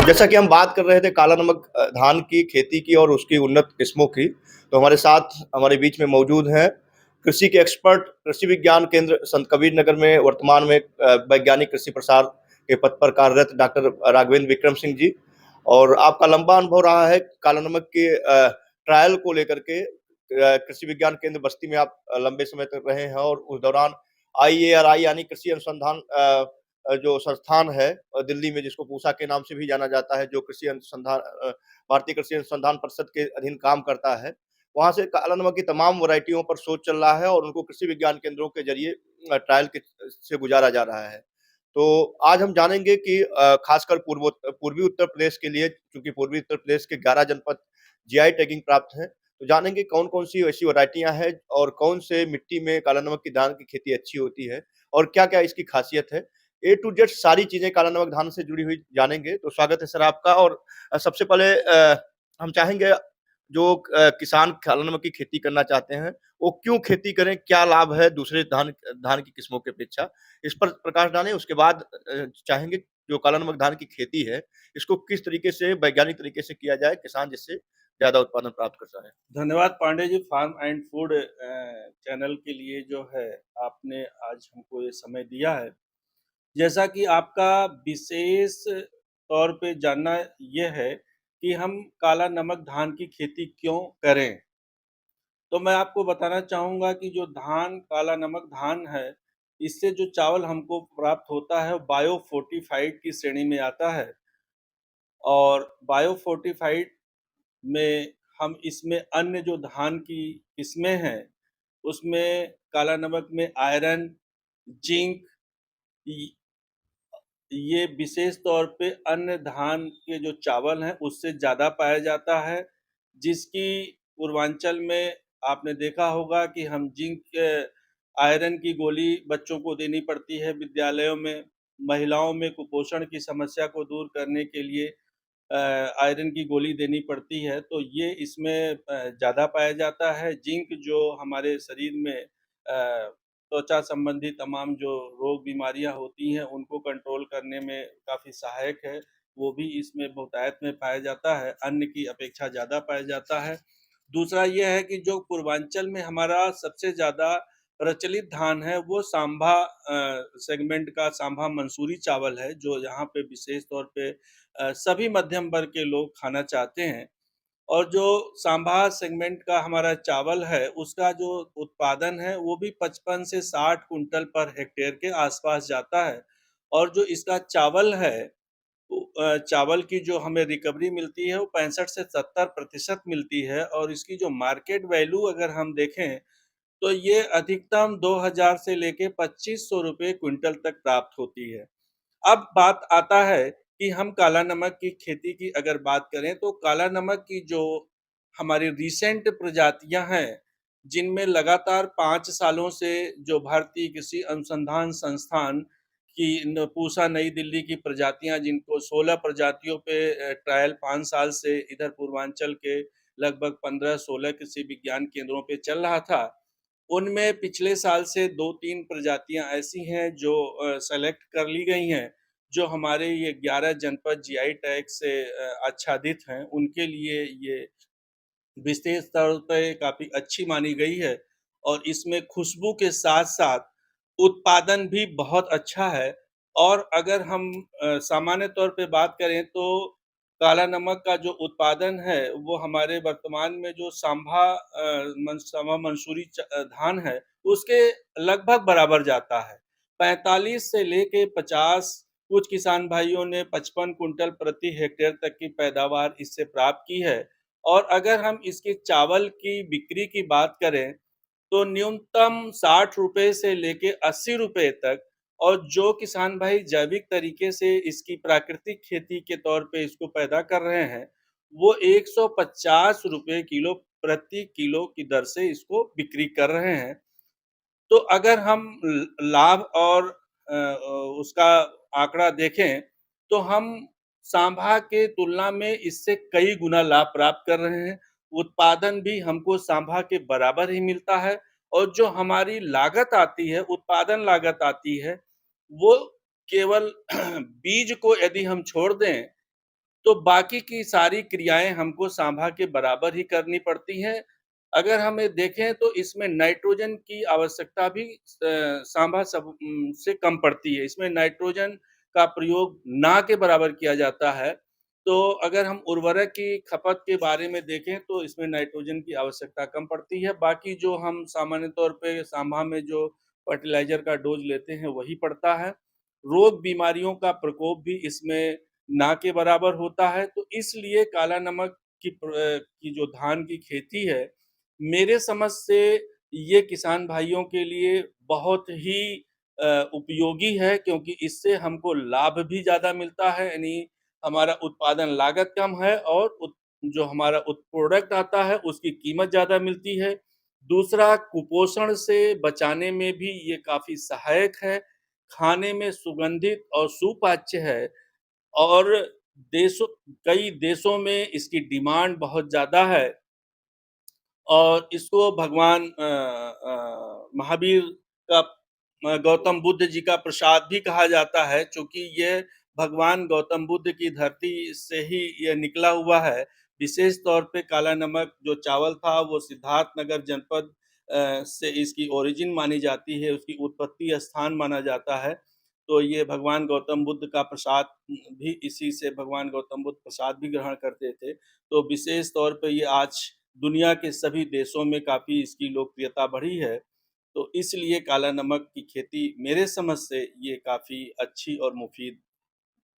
जैसा कि हम बात कर रहे थे काला नमक धान की खेती की और उसकी उन्नत किस्मों की, तो हमारे साथ हमारे बीच में मौजूद हैं कृषि के एक्सपर्ट, कृषि विज्ञान केंद्र संत कबीर नगर में वर्तमान में वैज्ञानिक कृषि प्रसार के पद पर कार्यरत डॉक्टर राघवेंद्र विक्रम सिंह जी। और आपका लंबा अनुभव रहा है काला नमक के ट्रायल को लेकर के। कृषि विज्ञान केंद्र बस्ती में आप लंबे समय तक रहे हैं और उस दौरान IARI यानी कृषि अनुसंधान जो संस्थान है दिल्ली में, जिसको पूसा के नाम से भी जाना जाता है, जो कृषि अनुसंधान भारतीय कृषि अनुसंधान परिषद के अधीन काम करता है, वहां से काला नमक की तमाम वैरायटियों पर शोध चल रहा है और उनको कृषि विज्ञान केंद्रों के जरिए ट्रायल के से गुजारा जा रहा है। तो आज हम जानेंगे कि खासकर पूर्वी उत्तर प्रदेश के लिए, क्योंकि पूर्वी उत्तर प्रदेश के 11 जनपद GI टैगिंग प्राप्त हैं, तो जानेंगे कौन कौन सी ऐसी वैरायटियां हैं और कौन से मिट्टी में काला नमक की धान की खेती अच्छी होती है और क्या क्या इसकी खासियत है। ए टू जेड सारी चीजें काला नमक धान से जुड़ी हुई जानेंगे। तो स्वागत है सर आपका। और सबसे पहले हम चाहेंगे जो किसान काला नमक की खेती करना चाहते हैं, वो क्यों खेती करें, क्या लाभ है दूसरे धान धान की किस्मों की अपेक्षा, इस पर प्रकाश डालें। उसके बाद चाहेंगे जो काला नमक धान की खेती है, इसको किस तरीके से वैज्ञानिक तरीके से किया जाए, किसान जिससे ज्यादा उत्पादन प्राप्त कर सके। धन्यवाद Pandey ji, farm and food channel के लिए जो है आपने आज हमको ये समय दिया है। जैसा कि आपका विशेष तौर पे जानना ये है कि हम काला नमक धान की खेती क्यों करें? तो मैं आपको बताना चाहूँगा कि जो धान काला नमक धान है, इससे जो चावल हमको प्राप्त होता है, वो बायो फोर्टिफाइड की श्रेणी में आता है और बायो फोर्टिफाइड में हम इसमें अन्य जो धान की किस्में हैं, उसमें काला नमक में आयरन, जिंक इ ये विशेष तौर पे अन्य धान के जो चावल हैं, उससे ज़्यादा पाया जाता है, जिसकी पूर्वांचल में आपने देखा होगा कि हम जिंक आयरन की गोली बच्चों को देनी पड़ती है विद्यालयों में। महिलाओं में कुपोषण की समस्या को दूर करने के लिए आयरन की गोली देनी पड़ती है, तो ये इसमें ज़्यादा पाया जाता है। जिंक जो हमारे शरीर में त्वचा संबंधी तमाम जो रोग बीमारियाँ होती हैं, उनको कंट्रोल करने में काफ़ी सहायक है, वो भी इसमें बहुतायत में पाया जाता है, अन्य की अपेक्षा ज़्यादा पाया जाता है। दूसरा ये है कि जो पूर्वांचल में हमारा सबसे ज़्यादा प्रचलित धान है, वो सांभा सेगमेंट का सांभा मंसूरी चावल है, जो यहाँ पे विशेष तौर पे सभी मध्यम वर्ग के लोग खाना चाहते हैं। और जो सांभा सेगमेंट का हमारा चावल है, उसका जो उत्पादन है, वो भी 55 से 60 कुंटल पर हेक्टेयर के आसपास जाता है। और जो इसका चावल है, चावल की जो हमें रिकवरी मिलती है, वो 65 से 70% मिलती है और इसकी जो मार्केट वैल्यू अगर हम देखें, तो ये अधिकतम 2000 से लेके 2500 रुपए क्विंटल तक प्राप्त होती है। अब बात आता है कि हम काला नमक की खेती की अगर बात करें, तो काला नमक की जो हमारी रीसेंट प्रजातियां हैं, जिनमें लगातार 5 सालों से जो भारतीय कृषि अनुसंधान संस्थान की पूसा नई दिल्ली की प्रजातियां, जिनको 16 प्रजातियों पे ट्रायल 5 साल से इधर पूर्वांचल के लगभग 15-16 कृषि विज्ञान केंद्रों पे चल रहा था, उनमें पिछले साल से 2-3 प्रजातियां ऐसी हैं जो सेलेक्ट कर ली गई हैं, जो हमारे ये 11 जनपद GI टैग से आच्छादित हैं, उनके लिए ये विशेष तौर पे काफ़ी अच्छी मानी गई है और इसमें खुशबू के साथ-साथ उत्पादन भी बहुत अच्छा है। और अगर हम सामान्य तौर पे बात करें, तो काला नमक का जो उत्पादन है, वो हमारे वर्तमान में जो सांभा मंसूरी धान है, उसके लगभग बराबर जाता है। 45 से लेके 50, कुछ किसान भाइयों ने 55 कुंटल प्रति हेक्टेयर तक की पैदावार इससे प्राप्त की है। और अगर हम इसके चावल की बिक्री की बात करें, तो न्यूनतम 60 रुपए से लेके 80 रुपए तक, और जो किसान भाई जैविक तरीके से इसकी प्राकृतिक खेती के तौर पे इसको पैदा कर रहे हैं, वो 150 रुपए किलो प्रति किलो की दर से इसको बिक्री कर रहे हैं। तो अगर हम लाभ और उसका आंकड़ा देखें, तो हम सांभा के तुलना में इससे कई गुना लाभ प्राप्त कर रहे हैं। उत्पादन भी हमको सांभा के बराबर ही मिलता है और जो हमारी लागत आती है, उत्पादन लागत आती है, वो केवल बीज को यदि हम छोड़ दें, तो बाकी की सारी क्रियाएँ हमको सांभा के बराबर ही करनी पड़ती हैं। अगर हमें देखें तो इसमें नाइट्रोजन की आवश्यकता भी सांभा से कम पड़ती है। इसमें नाइट्रोजन का प्रयोग ना के बराबर किया जाता है। तो अगर हम उर्वरक की खपत के बारे में देखें तो इसमें नाइट्रोजन की आवश्यकता कम पड़ती है। बाकी जो हम सामान्य तौर पे सांभा में जो फर्टिलाइज़र का डोज़ लेते हैं वही पड़ता है। रोग बीमारियों का प्रकोप भी इसमें ना के बराबर होता है। तो इसलिए काला नमक की जो धान की खेती है, मेरे समझ से ये किसान भाइयों के लिए बहुत ही उपयोगी है, क्योंकि इससे हमको लाभ भी ज़्यादा मिलता है, यानी हमारा उत्पादन लागत कम है और जो हमारा प्रोडक्ट आता है उसकी कीमत ज़्यादा मिलती है। दूसरा, कुपोषण से बचाने में भी ये काफ़ी सहायक है, खाने में सुगंधित और सुपाच्य है और देशों कई देशों में इसकी डिमांड बहुत ज़्यादा है। और इसको भगवान महावीर का गौतम बुद्ध जी का प्रसाद भी कहा जाता है, चूँकि ये भगवान गौतम बुद्ध की धरती से ही ये निकला हुआ है। विशेष तौर पे काला नमक जो चावल था वो सिद्धार्थनगर जनपद से इसकी ओरिजिन मानी जाती है, उसकी उत्पत्ति स्थान माना जाता है। तो ये भगवान गौतम बुद्ध का प्रसाद भी इसी से भगवान गौतम बुद्ध प्रसाद भी ग्रहण करते थे। तो विशेष तौर पे ये आज दुनिया के सभी देशों में काफ़ी इसकी लोकप्रियता बढ़ी है। तो इसलिए काला नमक की खेती मेरे समझ से ये काफ़ी अच्छी और मुफ़ीद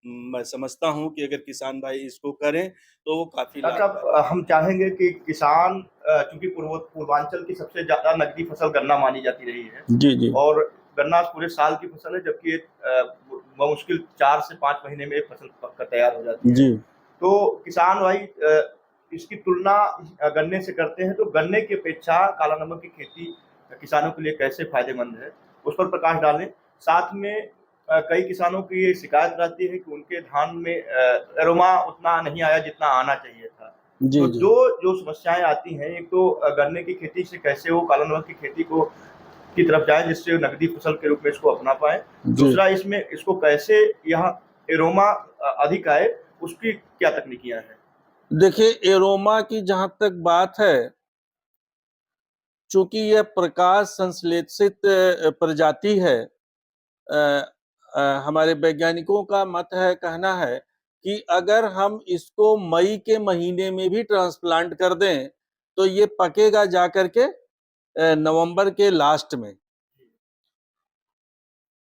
मैं समझता हूँ कि अगर किसान भाई इसको करें, तो वो काफ़ी डॉक्टर लाभदायक। साहब, हम चाहेंगे कि किसान, चूँकि पूर्वांचल की सबसे ज़्यादा नकदी फसल गन्ना मानी जाती रही है जी, जी। और गन्ना पूरे साल की फसल है, जबकि एक बमुश्किल 4 से 5 महीने में ये फसल पक कर तैयार हो जाती है। जी। तो किसान भाई इसकी तुलना गन्ने से करते हैं, तो गन्ने की अपेक्षा काला नमक की खेती किसानों के लिए कैसे फ़ायदेमंद है, उस पर प्रकाश डालें। साथ में कई किसानों की ये शिकायत रहती है कि उनके धान में एरोमा उतना नहीं आया जितना आना चाहिए था। जी, तो जी। जो समस्याएँ आती हैं, एक तो गन्ने की खेती से कैसे वो काला नमक की खेती की तरफ जाएँ जिससे नकदी फसल के रूप में इसको अपना पाएँ। जी। दूसरा, इसमें इसको कैसे यहाँ एरोमा अधिक आए, उसकी क्या तकनीकियाँ हैं? देखिए, एरोमा की जहाँ तक बात है, चूँकि यह प्रकाश संश्लेषित प्रजाति है, अ हमारे वैज्ञानिकों का मत है, कहना है कि अगर हम इसको मई के महीने में भी ट्रांसप्लांट कर दें, तो ये पकेगा जाकर के नवंबर के लास्ट में।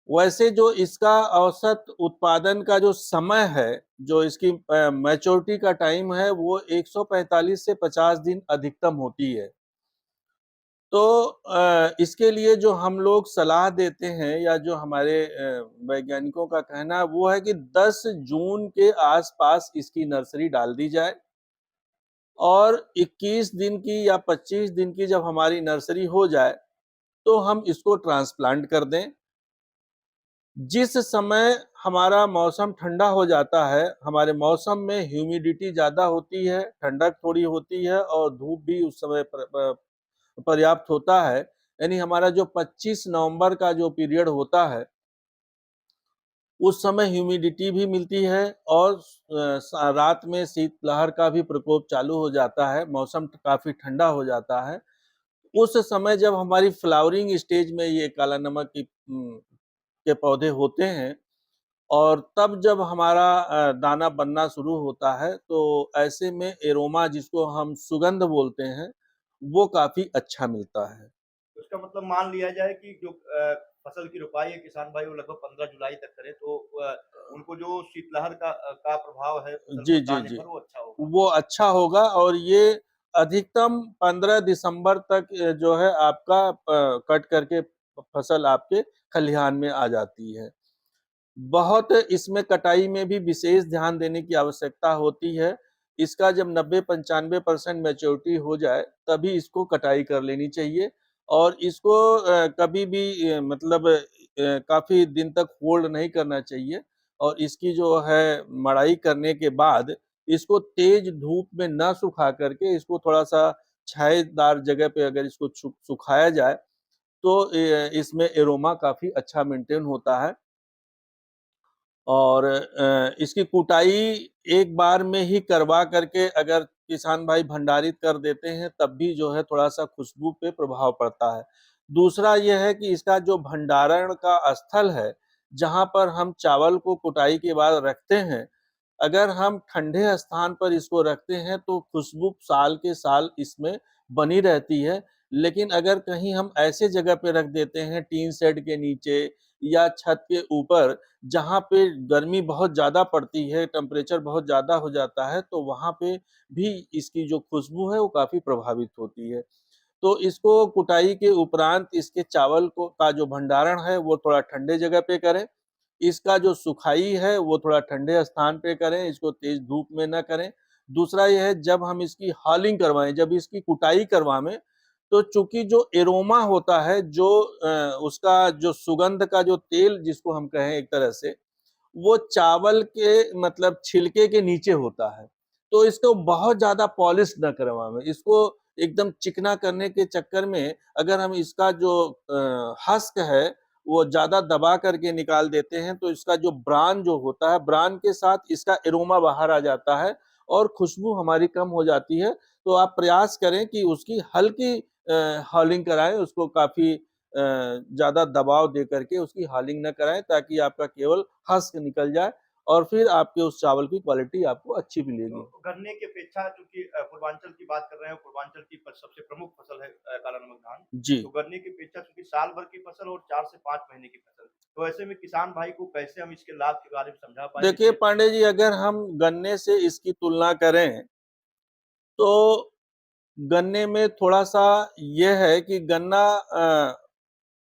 वैसे जो इसका औसत उत्पादन का जो समय है, जो इसकी मैच्योरिटी का टाइम है, वो 145 से 50 दिन अधिकतम होती है। तो इसके लिए जो हम लोग सलाह देते हैं या जो हमारे वैज्ञानिकों का कहना है वो है कि 10 जून के आस-पास इसकी नर्सरी डाल दी जाए और 21 दिन की या 25 दिन की जब हमारी नर्सरी हो जाए, तो हम इसको ट्रांसप्लांट कर दें। जिस समय हमारा मौसम ठंडा हो जाता है, हमारे मौसम में ह्यूमिडिटी ज़्यादा होती है, ठंडक थोड़ी होती है और धूप भी उस समय पर्याप्त होता है, यानी हमारा जो 25 नवंबर का जो पीरियड होता है, उस समय ह्यूमिडिटी भी मिलती है और रात में शीतलहर का भी प्रकोप चालू हो जाता है, मौसम काफ़ी ठंडा हो जाता है। उस समय जब हमारी फ्लावरिंग स्टेज में ये काला नमक के पौधे होते हैं और तब जब हमारा दाना बनना शुरू होता है, तो ऐसे में एरोमा जिसको हम सुगंध बोलते हैं, वो काफ़ी अच्छा मिलता है। तो इसका मतलब मान लिया जाए कि जो फसल की रोपाई है किसान भाई वो लगभग 15 जुलाई तक करें, तो उनको जो शीतलहर का प्रभाव है फसल जी, पर जी, दाने जी। पर, वो अच्छा होगा। वो अच्छा होगा और ये अधिकतम 15 दिसंबर तक जो है आपका कट करके फसल आपके खलिहान में आ जाती है। बहुत इसमें कटाई में भी विशेष ध्यान देने की आवश्यकता होती है। इसका जब 90-95% मैच्योरिटी हो जाए, तभी इसको कटाई कर लेनी चाहिए और इसको कभी भी मतलब काफ़ी दिन तक होल्ड नहीं करना चाहिए और इसकी जो है मड़ाई करने के बाद इसको तेज़ धूप में ना सुखा करके इसको थोड़ा-सा छायादार जगह पे अगर इसको सुखाया जाए, तो इसमें एरोमा काफ़ी अच्छा मेंटेन होता है। और इसकी कुटाई एक बार में ही करवा करके अगर किसान भाई भंडारित कर देते हैं तब भी जो है थोड़ा-सा खुशबू पे प्रभाव पड़ता है। दूसरा ये है कि इसका जो भंडारण का स्थल है, जहाँ पर हम चावल को कुटाई के बाद रखते हैं, अगर हम ठंडे स्थान पर इसको रखते हैं तो खुशबू साल के साल इसमें बनी रहती है। लेकिन अगर कहीं हम ऐसे जगह पे रख देते हैं टीन शेड के नीचे या छत के ऊपर जहाँ पे गर्मी बहुत ज़्यादा पड़ती है, टेम्परेचर बहुत ज़्यादा हो जाता है, तो वहाँ पे भी इसकी जो खुशबू है वो काफ़ी प्रभावित होती है। तो इसको कुटाई के उपरांत इसके चावल को का जो भंडारण है वो थोड़ा ठंडे जगह पे करें। इसका जो सुखाई है वो थोड़ा ठंडे स्थान पे करें, इसको तेज़ धूप में ना करें। दूसरा ये है जब हम इसकी हॉलिंग करवाएँ, जब इसकी कुटाई करवावें, तो चूँकि जो एरोमा होता है, जो उसका जो सुगंध का जो तेल जिसको हम कहें एक तरह से, वो चावल के मतलब छिलके के नीचे होता है। तो इसको बहुत ज़्यादा पॉलिश ना करवावें, इसको एकदम चिकना करने के चक्कर में अगर हम इसका जो हस्क है, वो ज़्यादा दबा करके निकाल देते हैं, तो इसका जो ब्रान जो होता है, ब्रान के साथ इसका एरोमा बाहर आ जाता है और खुशबू हमारी कम हो जाती है। तो आप प्रयास करें कि उसकी हल्की हॉलिंग कराएँ, उसको काफ़ी ज़्यादा दबाव दे करके उसकी हॉलिंग ना कराएँ ताकि आपका केवल हस्क निकल जाए और फिर आपके उस चावल की क्वालिटी आपको अच्छी मिलेगी। तो गन्ने की अपेक्षा चूँकि पूर्वांचल की बात कर रहे हैं, पूर्वांचल की सबसे प्रमुख फसल है काला नमक धान। जी। तो गन्ने की अपेक्षा चूँकि साल भर की फसल और 4 से 5 महीने की फसल। तो ऐसे में किसान भाई को कैसे हम इसके लाभ के बारे में समझा पाएँ देखिए जिससे पांडे जी अगर हम गन्ने से इसकी तुलना करें, तो गन्ने में थोड़ा-सा ये है कि गन्ना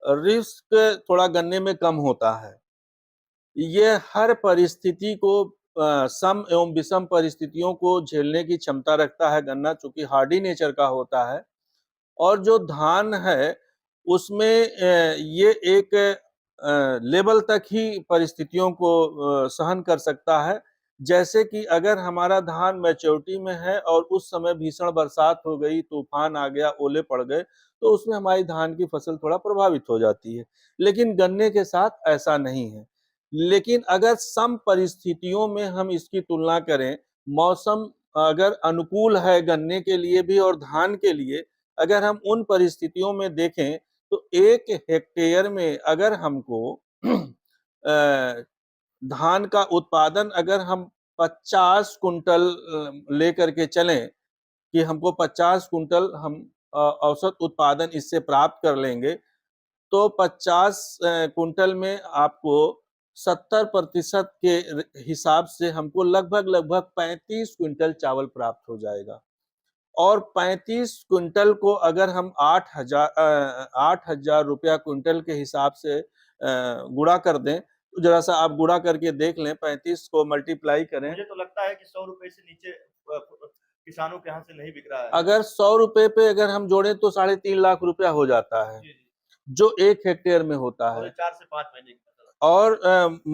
रिस्क थोड़ा गन्ने में कम होता है। ये हर परिस्थिति को सम एवं विषम परिस्थितियों को झेलने की क्षमता रखता है गन्ना चूँकि हार्डी नेचर का होता है और जो धान है उसमें ये एक लेवल तक ही परिस्थितियों को सहन कर सकता है। जैसे कि अगर हमारा धान मैच्योरिटी में है और उस समय भीषण बरसात हो गई, तूफान आ गया, ओले पड़ गए, तो उसमें हमारी धान की फसल थोड़ा प्रभावित हो जाती है। लेकिन गन्ने के साथ ऐसा नहीं है। लेकिन अगर सम परिस्थितियों में हम इसकी तुलना करें, मौसम अगर अनुकूल है गन्ने के लिए भी और धान के लिए, अगर हम उन परिस्थितियों में देखें, तो 1 हेक्टेयर में अगर हमको धान का उत्पादन अगर हम 50 कुंटल लेकर के चलें कि हमको 50 कुंटल हम औसत उत्पादन इससे प्राप्त कर लेंगे, तो 50 कुंटल में आपको 70% के हिसाब से हमको लगभग-लगभग 35 क्विंटल चावल प्राप्त हो जाएगा। और 35 क्विंटल को अगर हम 8,000 रुपया क्विंटल के हिसाब से गुणा कर दें, तो ज़रा-सा आप गुणा करके देख लें, 35 को मल्टीप्लाई करें। मुझे तो लगता है कि ₹100 से नीचे किसानों के यहाँ से नहीं बिक रहा है। अगर ₹100 पे अगर हम जोड़ें तो 3.5 लाख रुपया हो जाता है, जी, जी। जो 1 हेक्टेयर में होता और है। ये 4 से 5 महीने की फसल। और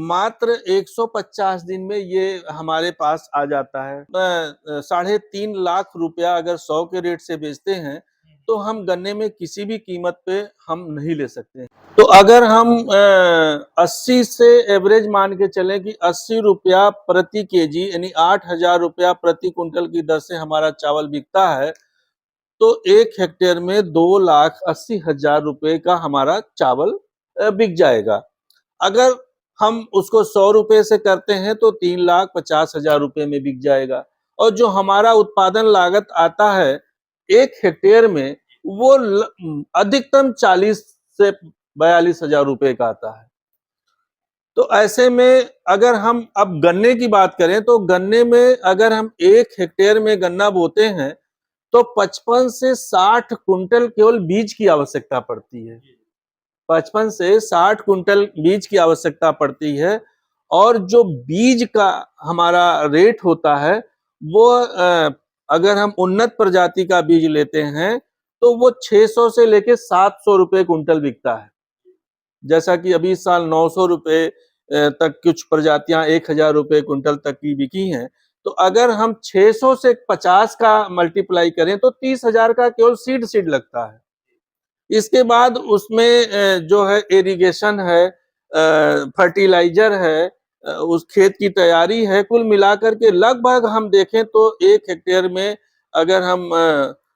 मात्र 150 दिन में ये हमारे पास आ जाता है। साढ़े 3 लाख रुपया अगर 100 के रेट से बेचते हैं, तो हम गन्ने में किसी भी कीमत पे हम नहीं ले सकते। तो अगर हम 80 से एवरेज मान के चलें कि 80 रुपया प्रति केजी यानी 8,000 रुपया प्रति कुंटल की दर से हमारा चावल बिकता है, तो 1 हेक्टेयर में 2,80,000 रुपए का हमारा चावल बिक जाएगा। अगर हम उसको 100 रुपए से करते हैं तो 3,50,000 रुपए में बिक जाएगा और जो हमारा उत्पादन लागत आता है 1 हेक्टेयर में वो अधिकतम 40 से 42,000 रुपए का आता है। तो ऐसे में अगर हम अब गन्ने की बात करें तो गन्ने में अगर हम 1 हेक्टेयर में गन्ना बोते हैं तो 55 से 60 कुंटल केवल बीज की आवश्यकता पड़ती है। 55 से 60 कुंटल बीज की आवश्यकता पड़ती है और जो बीज का हमारा रेट होता है वो अगर हम उन्नत प्रजाति का बीज लेते हैं तो वो 600 से लेके 700 रुपए कुंटल बिकता है। जैसा कि अभी इस साल 900 रुपए तक कुछ प्रजातियां 1,000 रुपए कुंटल तक की बिकी हैं। तो अगर हम 600 से 50 का मल्टीप्लाई करें तो 30,000 का केवल सीड लगता है। इसके बाद उसमें जो है इरिगेशन है, फर्टिलाइजर है, उस खेत की तैयारी है, कुल मिलाकर के लगभग हम देखें तो 1 हेक्टेयर में अगर हम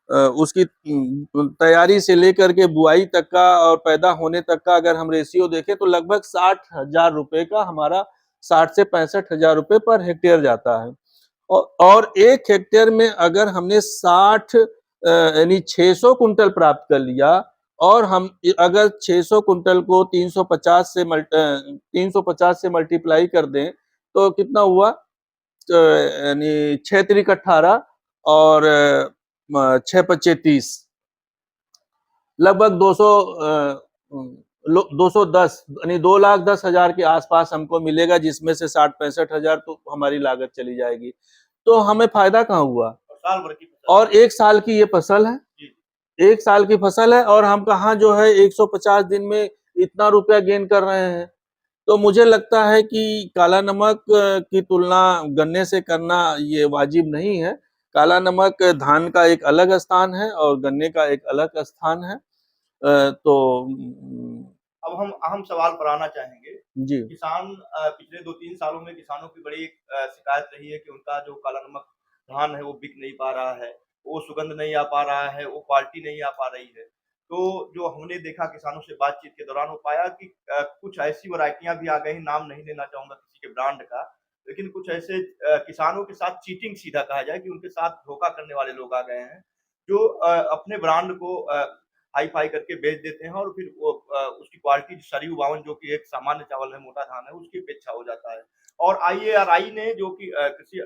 उसकी तैयारी से लेकर के बुआई तक का और पैदा होने तक का अगर हम रेशियो देखें तो लगभग 60,000 रुपए का हमारा 60 से 65,000 रुपए पर हेक्टेयर जाता है। और 1 हेक्टेयर में अगर हमने 60 यानी 600 कुंटल प्राप्त कर लिया और हम अगर 600 कुंटल को 350 से मल्टीप्लाई कर दें तो कितना हुआ? यानी 6 त्रिक 18 और 6 पच्चे 30, लगभग 210 यानी 2,10,000 के आसपास हमको मिलेगा, जिसमें से 60-65,000 तो हमारी लागत चली जाएगी। तो हमें फायदा कहाँ हुआ? साल भर की फसल और 1 साल की ये फसल है, 1 साल की फसल है और हम कहाँ जो है 150 दिन में इतना रुपया गेन कर रहे हैं। तो मुझे लगता है कि काला नमक की तुलना गन्ने से करना ये वाजिब नहीं है। काला नमक धान का एक अलग स्थान है और गन्ने का एक अलग स्थान है। तो अब हम अहम सवाल पर आना चाहेंगे। जी। किसान पिछले 2-3 सालों में किसानों की बड़ी एक शिकायत रही है कि उनका जो काला नमक धान है वो बिक नहीं पा रहा है, वो सुगंध नहीं आ पा रहा है, वो क्वालिटी नहीं आ पा रही है। तो जो हमने देखा किसानों से बातचीत के दौरान वो पाया कि कुछ ऐसी वैरायटियाँ भी आ गई, नाम नहीं लेना चाहूँगा किसी के ब्रांड का, लेकिन कुछ ऐसे किसानों के साथ चीटिंग सीधा कहा जाए कि उनके साथ धोखा करने वाले लोग आ गए हैं, जो अपने ब्रांड को हाई-फाई करके बेच देते हैं और फिर वो उसकी क्वालिटी सरी बावन जो कि एक सामान्य चावल है, मोटा धान है, उसकी अपेक्षा हो जाता है। और आईएआरआई ने जो कि कृषि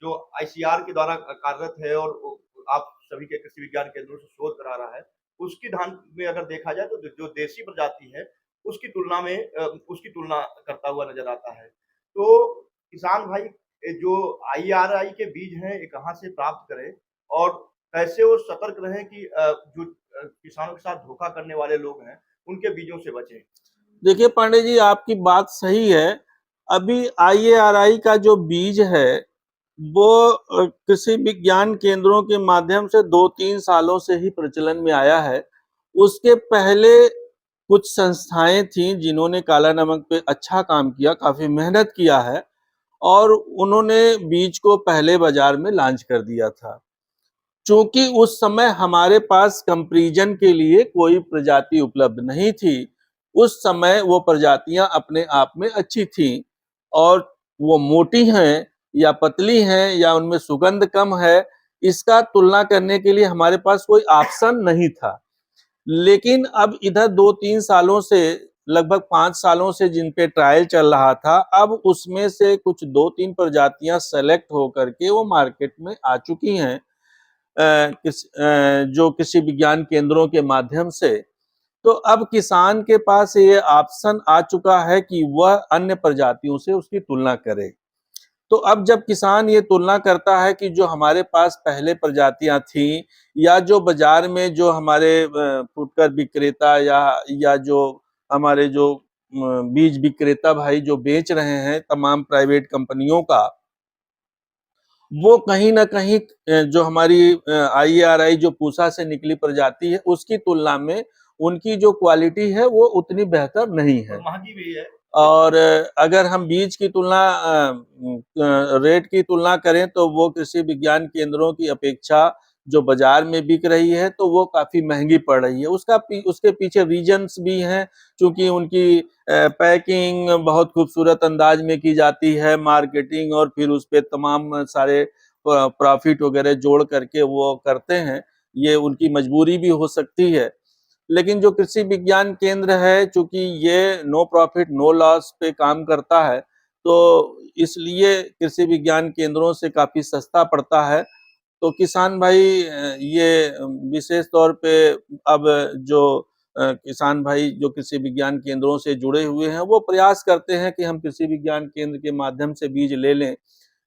जो आईसीआर के द्वारा कार्यरत है और आप सभी के कृषि विज्ञान केंद्रों से शोध करा रहा है, उसकी धान में अगर देखा जाए तो जो देसी प्रजाति है, उसकी तुलना में उसकी तुलना करता हुआ नज़र आता है। तो किसान भाई जो आईआरआई के बीज हैं, ये कहाँ से प्राप्त करें और कैसे वो सतर्क रहें कि जो किसानों के साथ धोखा करने वाले लोग हैं, उनके बीजों से बचें? देखिए पांडे जी, आपकी बात सही है। अभी आईएआरआई का जो बीज है वो कृषि विज्ञान केंद्रों के माध्यम से 2-3 सालों से ही प्रचलन में आया है। उसके पहले कुछ संस्थाएं थीं जिन्होंने काला नमक पे अच्छा काम किया, काफी मेहनत किया है और उन्होंने बीज को पहले बाजार में लॉन्च कर दिया था। चूंकि उस समय हमारे पास कंपैरिजन के लिए कोई प्रजाति उपलब्ध नहीं थी, उस समय वो प्रजातियां अपने आप में अच्छी थीं और वो मोटी हैं या पतली हैं या उनमें सुगंध कम है, इसका तुलना करने के लिए हमारे पास कोई ऑप्शन नहीं था। लेकिन अब इधर 2-3 सालों से, लगभग 5 सालों से जिन पे ट्रायल चल रहा था, अब उसमें से कुछ 2-3 प्रजातियां सेलेक्ट होकर के वो मार्केट में आ चुकी हैं जो कृषि विज्ञान केंद्रों के माध्यम से। तो अब किसान के पास ये ऑप्शन आ चुका है कि वह अन्य प्रजातियों से उसकी तुलना करे। तो अब जब किसान ये तुलना करता है कि जो हमारे पास पहले प्रजातियां थीं या जो बाजार में जो हमारे फुटकर विक्रेता या जो हमारे जो बीज विक्रेता भाई जो बेच रहे हैं तमाम प्राइवेट कंपनियों का, वो कहीं न कहीं जो हमारी आईआरआई जो पूसा से निकली प्रजाति है, उसकी तुलना में उनकी जो क्वालिटी है वो उतनी बेहतर नहीं है। महँगी भी है। और अगर हम बीज की तुलना रेट की तुलना करें तो वो कृषि विज्ञान केंद्रों की अपेक्षा जो बाजार में बिक रही है तो वो काफी महंगी पड़ रही है। उसके पीछे रीजंस भी हैं, क्योंकि उनकी पैकिंग बहुत खूबसूरत अंदाज में की जाती है, मार्केटिंग और फिर उस पे तमाम सारे प्रॉफिट वगैरह जोड़ करके वो करते हैं। ये उनकी मजबूरी भी हो सकती है। लेकिन जो कृषि विज्ञान केंद्र है, चूंकि ये नो प्रॉफिट नो लॉस पे काम करता है, तो इसलिए कृषि विज्ञान केंद्रों से काफी सस्ता पड़ता है। तो किसान भाई ये विशेष तौर पे अब जो किसान भाई जो कृषि विज्ञान केंद्रों से जुड़े हुए हैं, वो प्रयास करते हैं कि हम कृषि विज्ञान केंद्र के माध्यम से बीज ले लें।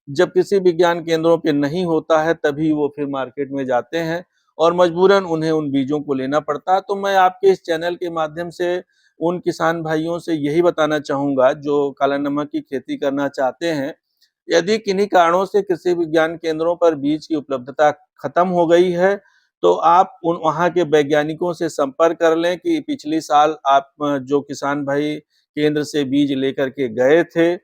जब कृषि विज्ञान केंद्रों पे नहीं होता है, तभी वो फिर मार्केट में जाते हैं और मजबूरन उन्हें उन बीजों को लेना पड़ता है। तो मैं आपके इस चैनल के माध्यम से उन किसान भाइयों से यही बताना चाहूँगा जो काला नमक की खेती करना चाहते हैं, यदि किन्हीं कारणों से कृषि विज्ञान केंद्रों पर बीज की उपलब्धता खत्म हो गई है, तो आप उन वहाँ के वैज्ञानिकों से संपर्क कर लें कि पिछली साल आप जो किसान भाई केंद्र से बीज लेकर के गए थे,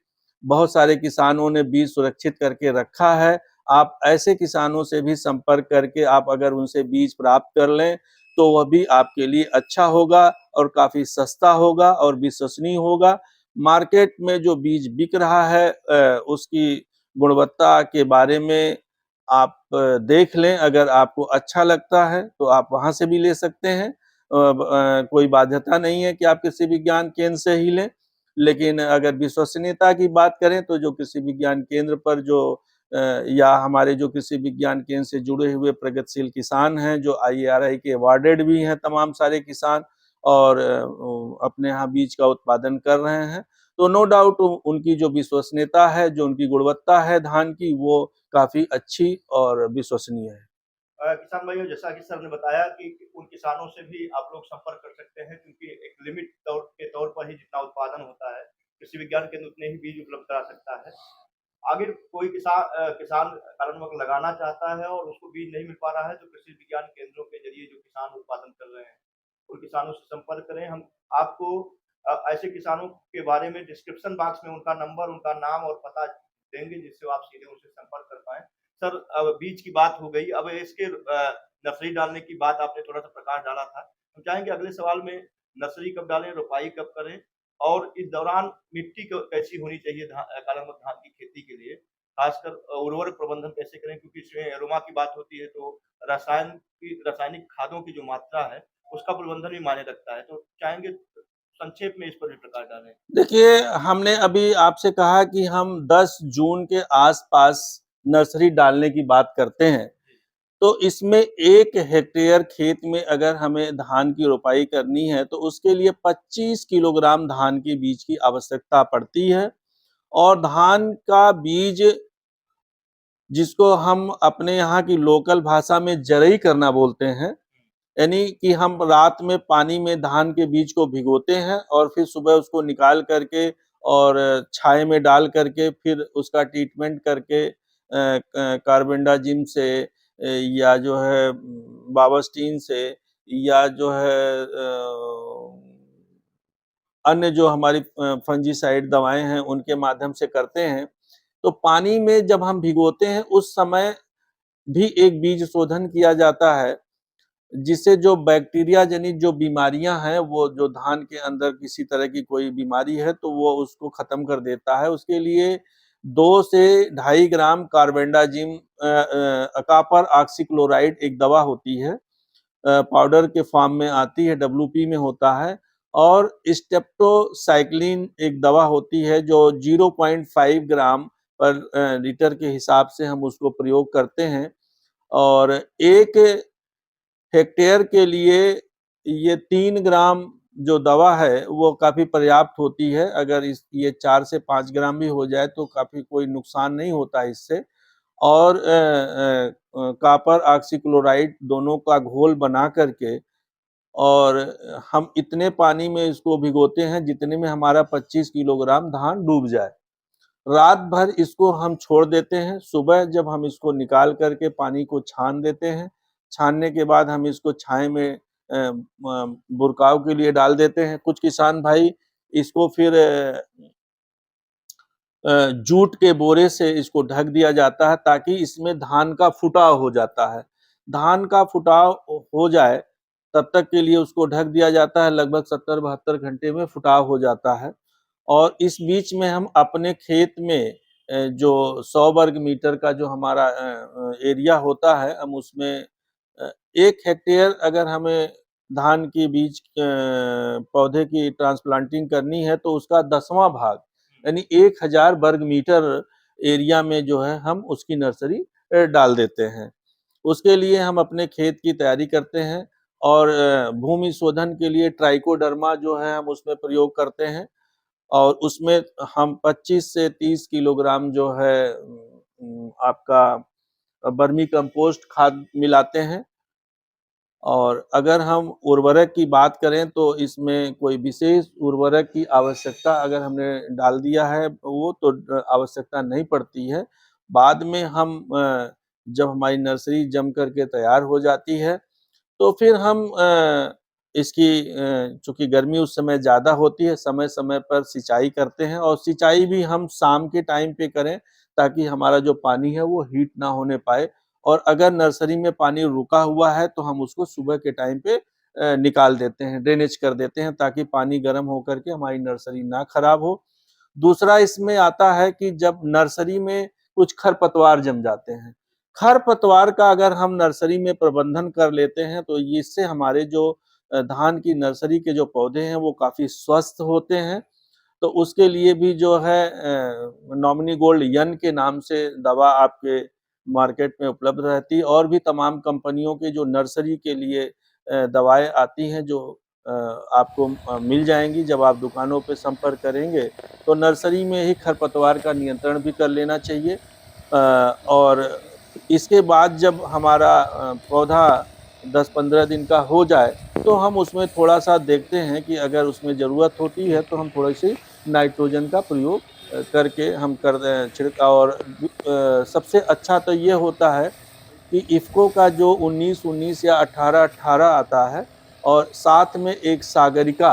बहुत सारे किसानों ने बीज सुरक्षित करके रखा है। आप ऐसे किसानों से भी संपर्क करके आप अगर उनसे बीज प्राप्त कर लें, तो वह भी आपके लिए अच्छा होगा और काफ़ी सस्ता होगा और विश्वसनीय होगा। मार्केट में जो बीज बिक रहा है उसकी गुणवत्ता के बारे में आप देख लें, अगर आपको अच्छा लगता है तो आप वहाँ से भी ले सकते हैं। कोई बाध्यता नहीं है कि आप कृषि विज्ञान केंद्र से ही लें, लेकिन अगर विश्वसनीयता की बात करें तो जो कृषि विज्ञान केंद्र पर जो या हमारे जो कृषि विज्ञान केंद्र से जुड़े हुए प्रगतिशील किसान हैं, जो IARI के अवॉर्डेड भी हैं तमाम सारे किसान और अपने यहाँ बीज का उत्पादन कर रहे हैं। तो नो डाउट उनकी जो विश्वसनीयता है, जो उनकी गुणवत्ता है धान की, वो काफ़ी अच्छी और विश्वसनीय है। किसान भाइयों, जैसा कि सर ने बताया कि उन किसानों से भी आप लोग संपर्क कर सकते हैं, क्योंकि एक लिमिट तौर पर ही जितना उत्पादन होता है, कृषि विज्ञान केंद्र उतने ही बीज उपलब्ध करा सकता है। आगे कोई किसान कारणवश लगाना चाहता है और उसको बीज नहीं मिल पा रहा है, तो कृषि विज्ञान केंद्रों के जरिए जो किसान उत्पादन कर रहे हैं, उन किसानों से संपर्क करें। हम आपको ऐसे किसानों के बारे में डिस्क्रिप्शन बॉक्स में उनका नंबर, उनका नाम और पता देंगे, जिससे आप सीधे उनसे संपर्क कर पाएँ। सर, अब बीज की बात हो गई, अब इसके नर्सरी डालने की बात आपने थोड़ा-सा प्रकाश डाला था। हम चाहेंगे अगले सवाल में नर्सरी कब डालें, रोपाई कब करें और इस दौरान मिट्टी कैसी होनी चाहिए कालानमक धान की खेती के लिए? खासकर उर्वरक प्रबंधन कैसे करें? क्योंकि इसमें एरोमा की बात होती है, तो रासायनिक खादों की जो मात्रा है, उसका प्रबंधन भी मायने रखता है। तो चाहेंगे संक्षेप में इस पर भी प्रकाश डालें। देखिए, हमने अभी आपसे कहा कि हम 10 जून के आस-पास नर्सरी डालने की बात करते हैं। तो इसमें 1 हेक्टेयर खेत में अगर हमें धान की रोपाई करनी है, तो उसके लिए 25 किलोग्राम धान के बीज की आवश्यकता पड़ती है और धान का बीज जिसको हम अपने यहाँ की लोकल भाषा में जरई करना बोलते हैं, यानी कि हम रात में पानी में धान के बीज को भिगोते हैं और फिर सुबह उसको निकाल करके और छाये में डाल करके फिर उसका ट्रीटमेंट करके कार्बेंडाजिम से या जो है बावस्टीन से या जो है अन्य जो हमारी फंजीसाइड दवाएँ हैं उनके माध्यम से करते हैं। तो पानी में जब हम भिगोते हैं उस समय भी एक बीज शोधन किया जाता है, जिससे जो बैक्टीरिया जनित जो बीमारियां हैं, वो जो धान के अंदर किसी तरह की कोई बीमारी है तो वो उसको खत्म कर देता है। उसके लिए 2 से ढाई ग्राम कार्बेंडाजिम कॉपर ऑक्सीक्लोराइड एक दवा होती है, पाउडर के फॉर्म में आती है, WP में होता है और स्टेप्टोसाइक्लिन एक दवा होती है जो 0.5 ग्राम पर लीटर के हिसाब से हम उसको प्रयोग करते हैं और 1 हेक्टेयर के लिए ये 3 ग्राम जो दवा है वो काफ़ी पर्याप्त होती है। अगर ये 4 से 5 ग्राम भी हो जाए तो काफ़ी कोई नुकसान नहीं होता इससे और कॉपर ऑक्सीक्लोराइड दोनों का घोल बना करके और हम इतने पानी में इसको भिगोते हैं जितने में हमारा 25 किलोग्राम धान डूब जाए। रात भर इसको हम छोड़ देते हैं, सुबह जब हम इसको निकाल करके पानी को छान देते हैं, छानने के बाद हम इसको छाये में बुरकाव के लिए डाल देते हैं। कुछ किसान भाई इसको फिर जूट के बोरे से इसको ढक दिया जाता है ताकि इसमें धान का फुटाव हो जाता है। धान का फुटाव हो जाए तब तक के लिए उसको ढक दिया जाता है, लगभग 70-72 घंटे में फुटाव हो जाता है और इस बीच में हम अपने खेत में जो 100 वर्ग मीटर का जो हमारा एरिया होता है, हम उसमें 1 हेक्टेयर अगर हमें धान के बीज पौधे की ट्रांसप्लांटिंग करनी है तो उसका 10वां भाग यानी 1000 वर्ग मीटर एरिया में जो है हम उसकी नर्सरी डाल देते हैं। उसके लिए हम अपने खेत की तैयारी करते हैं और भूमि शोधन के लिए ट्राइकोडर्मा जो है हम उसमें प्रयोग करते हैं और उसमें हम 25 से 30 किलोग्राम जो है आपका वर्मी कंपोस्ट खाद मिलाते हैं और अगर हम उर्वरक की बात करें तो इसमें कोई विशेष उर्वरक की आवश्यकता अगर हमने डाल दिया है वो तो आवश्यकता नहीं पड़ती है। बाद में हम जब हमारी नर्सरी जम करके तैयार हो जाती है तो फिर हम इसकी चूँकि गर्मी उस समय ज़्यादा होती है, समय-समय पर सिंचाई करते हैं और सिंचाई भी हम शाम के टाइम पे करें ताकि हमारा जो पानी है वो हीट ना होने पाए और अगर नर्सरी में पानी रुका हुआ है तो हम उसको सुबह के टाइम पे निकाल देते हैं, ड्रेनेज कर देते हैं ताकि पानी गर्म होकर के हमारी नर्सरी ना खराब हो। दूसरा इसमें आता है कि जब नर्सरी में कुछ खरपतवार जम जाते हैं। खरपतवार का अगर हम नर्सरी में प्रबंधन कर लेते हैं तो इससे हमारे जो धान की नर्सरी के जो पौधे हैं वो काफ़ी स्वस्थ होते हैं। तो उसके लिए भी जो है नॉमिनी गोल्ड यन के नाम से दवा आपके मार्केट में उपलब्ध रहती है और भी तमाम कंपनियों के जो नर्सरी के लिए दवाएँ आती हैं जो अ, आपको मिल जाएँगी जब आप दुकानों पे संपर्क करेंगे, तो नर्सरी में ही खरपतवार का नियंत्रण भी कर लेना चाहिए। और इसके बाद जब हमारा पौधा 10-15 दिन का हो जाए, तो हम उसमें थोड़ा-सा देखते हैं कि अगर उसमें ज़रूरत होती है, तो हम थोड़ी-सी नाइट्रोजन का प्रयोग करके हम कर दें छिड़काव और सबसे अच्छा तो ये होता है कि इफ़को का जो 19-19 या 18-18 आता है और साथ में एक सागरिका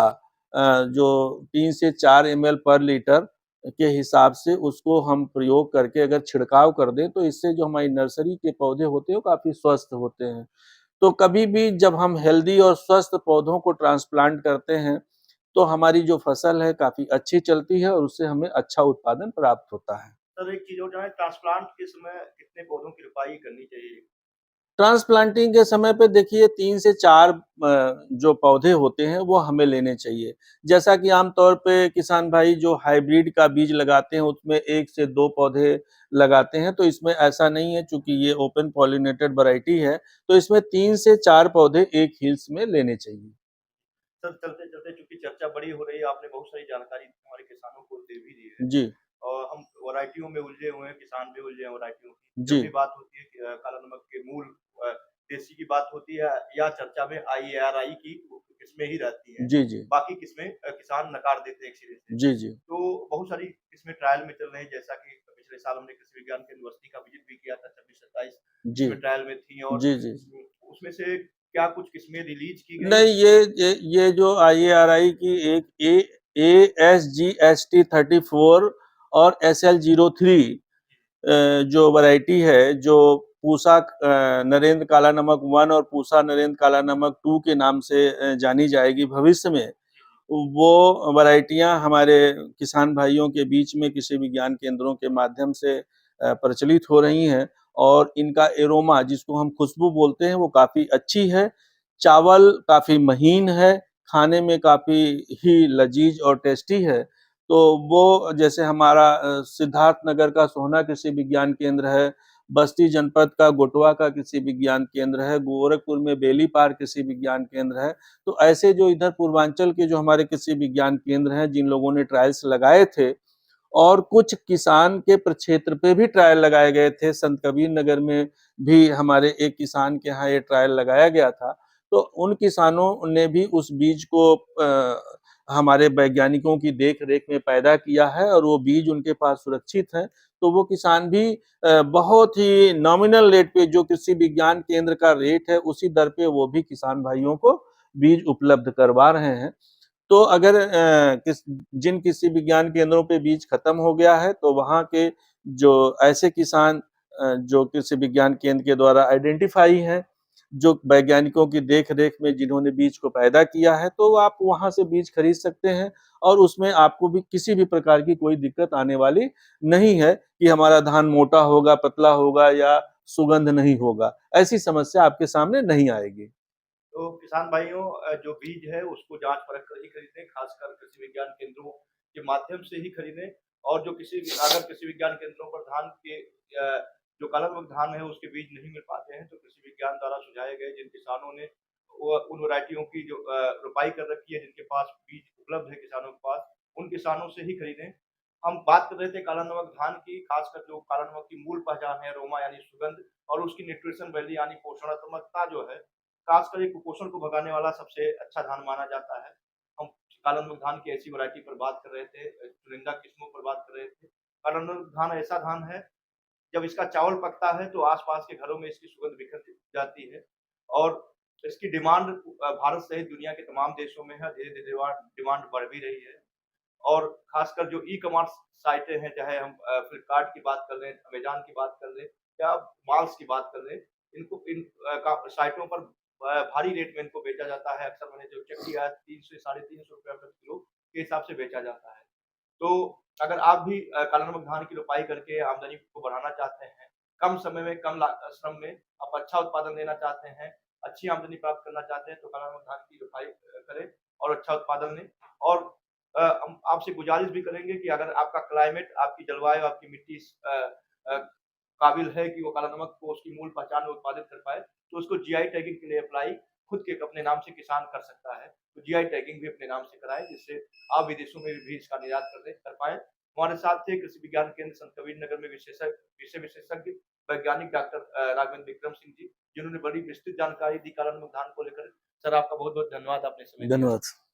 जो 3 से 4 एमएल पर लीटर के हिसाब से उसको हम प्रयोग करके अगर छिड़काव कर दें, तो इससे जो हमारी नर्सरी के पौधे होते हैं, वो काफ़ी स्वस्थ होते हैं। तो कभी भी जब हम हेल्दी और स्वस्थ पौधों को ट्रांसप्लांट करते हैं, तो हमारी जो फसल है काफ़ी अच्छी चलती है और उससे हमें अच्छा उत्पादन प्राप्त होता है। सर एक चीज़ और जाने ट्रांसप्लांट के समय कितने पौधों की रोपाई करनी चाहिए? ट्रांसप्लांटिंग के समय पे देखिए 3 से 4 जो पौधे होते हैं वो हमें लेने चाहिए। जैसा कि आम तौर पे किसान भाई जो हाइब्रिड का बीज लगाते हैं उसमें 1 से 2 पौधे लगाते हैं, तो इसमें ऐसा नहीं है चूँकि ये ओपन पॉलिनेटेड वैरायटी है, तो इसमें 3 से 4 पौधे एक हिल्स में लेने चाहिए। सर चलते-चलते चूँकि चर्चा बड़ी हो रही है, आपने बहुत सारी जानकारी हमारे किसानों को दे भी दी है। जी, और हम वैरायटियों में उलझे हुए हैं, किसान भी उलझे हैं वैरायटियों की। जी। जब भी बात होती है कि काला नमक के मूल अ, देसी की बात होती है या चर्चा में आईएआरआई की किस्में ही रहती हैं। जी, जी। बाकी किस्में किसान नकार देते हैं एक सिरे से। जी, जी। तो बहुत सारी किस्में ट्रायल में चल रही हैं, जैसा कि पिछले साल हमने कृषि विज्ञान केंद्र बस्ती का विज़िट भी किया था 26-27 जी। किस्में ट्रायल में थी और जी, जी। उसमें से क्या कुछ किस्में रिलीज़ की गई? नहीं ये जो आईएआरआई की एक एएसजीएसटी 34 और एसएल 03 जो वैरायटी है जो पूसा नरेंद्र काला नमक 1 और पूसा नरेंद्र काला नमक 2 के नाम से जानी जाएगी भविष्य में। वो वैरायटियाँ हमारे किसान भाइयों के बीच में कृषि विज्ञान केंद्रों के माध्यम से प्रचलित हो रही हैं और इनका एरोमा जिसको हम खुशबू बोलते हैं वो काफ़ी अच्छी है। चावल काफ़ी महीन है, खाने में काफ़ी ही लज़ीज़ और टेस्टी है। तो वो जैसे हमारा सिद्धार्थनगर का सोहना कृषि विज्ञान केंद्र है, बस्ती जनपद का गोटवा का कृषि विज्ञान केंद्र है, गोरखपुर में बेलीपार कृषि विज्ञान केंद्र है। तो ऐसे जो इधर पूर्वांचल के जो हमारे कृषि विज्ञान केंद्र हैं, जिन लोगों ने ट्रायल्स लगाए थे और कुछ किसान के प्रक्षेत्र पे भी ट्रायल लगाए गए थे। संत कबीर नगर में भी हमारे एक किसान के यहाँ ये ट्रायल लगाया गया था। तो उन किसानों ने भी उस बीज को हमारे वैज्ञानिकों की देख-रेख में पैदा किया है और वो बीज उनके पास सुरक्षित है। तो वो किसान भी बहुत ही नॉमिनल रेट पे जो कृषि विज्ञान केंद्र का रेट है, उसी दर पे वो भी किसान भाइयों को बीज उपलब्ध करवा रहे हैं। तो अगर जिन कृषि विज्ञान केंद्रों पे बीज खत्म हो गया है, तो वहाँ के जो ऐसे किसान जो कृषि विज्ञान केंद्र के द्वारा आइडेंटिफ़ाई हैं, जो वैज्ञानिकों की देख-रेख में जिन्होंने बीज को पैदा किया है, तो आप वहाँ से बीज खरीद सकते हैं और उसमें आपको भी किसी भी प्रकार की कोई दिक्कत आने वाली नहीं है कि हमारा धान मोटा होगा, पतला होगा या सुगंध नहीं होगा। ऐसी समस्या आपके सामने नहीं आएगी। तो किसान भाइयों जो बीज है उसको जाँच परख कर ही खरीदें, खासकर कृषि विज्ञान केंद्रों के माध्यम से ही खरीदें और जो अगर कृषि विज्ञान केंद्रों पर धान के जो काला नमक धान है उसके बीज नहीं मिल पाते हैं, तो कृषि विज्ञान द्वारा सुझाए गए जिन किसानों ने वो उन वैरायटियों की जो रोपाई कर रखी है, जिनके पास बीज उपलब्ध है किसानों के पास, उन किसानों से ही खरीदें। हम बात कर रहे थे काला नमक धान की, खासकर जो काला नमक की मूल पहचान है, अरोमा यानी सुगंध और उसकी न्यूट्रिशन वैल्यू यानी पोषणात्मकता जो है, खासकर ये कुपोषण को भगाने वाला सबसे अच्छा धान माना जाता है। हम काला नमक धान की ऐसी वैरायटी पर बात कर रहे थे, चुनिंदा किस्मों पर बात कर रहे थे। काला नमक धान ऐसा धान है, जब इसका चावल पकता है तो आस-पास के घरों में इसकी सुगंध बिखर जाती है और इसकी डिमांड भारत सहित दुनिया के तमाम देशों में है, धीरे-धीरे डिमांड बढ़ भी रही है। और खासकर जो ई-कॉमर्स साइटें हैं, चाहे हम फ्लिपकार्ट की बात कर लें, अमेज़न की बात कर लें या मॉल्स की बात कर लें, इनको इन का साइटों पर भारी रेट में इनको बेचा जाता है। अक्सर मैंने जो चेक किया है 300 से साढ़े 300 रुपए प्रति किलो के हिसाब से बेचा जाता है। तो अगर आप भी काला नमक धान की रोपाई करके आमदनी को बढ़ाना चाहते हैं, कम समय में, कम श्रम में आप अच्छा उत्पादन लेना चाहते हैं, अच्छी आमदनी प्राप्त करना चाहते हैं, तो काला नमक धान की रोपाई करें और अच्छा उत्पादन लें। और हम आपसे गुज़ारिश भी करेंगे कि अगर आपका क्लाइमेट, आपकी जलवायु, आपकी मिट्टी अ, काबिल है कि वो काला नमक को उसकी मूल पहचान में उत्पादित कर पाए, तो उसको जीआई टैगिंग के लिए अप्लाई खुद के अपने नाम से किसान कर सकता है। तो जीआई टैगिंग भी अपने नाम से कराएँ, जिससे आप विदेशों में भी इसका निर्यात कर पाएँ। हमारे साथ थे कृषि विज्ञान केंद्र संत कबीर नगर में विषय विशेषज्ञ वैज्ञानिक डॉक्टर राघवेंद्र विक्रम सिंह जी, जिन्होंने बड़ी विस्तृत जानकारी दी काला नमक धान को लेकर। सर, आपका बहुत-बहुत धन्यवाद, आपने समय दिया। धन्यवाद।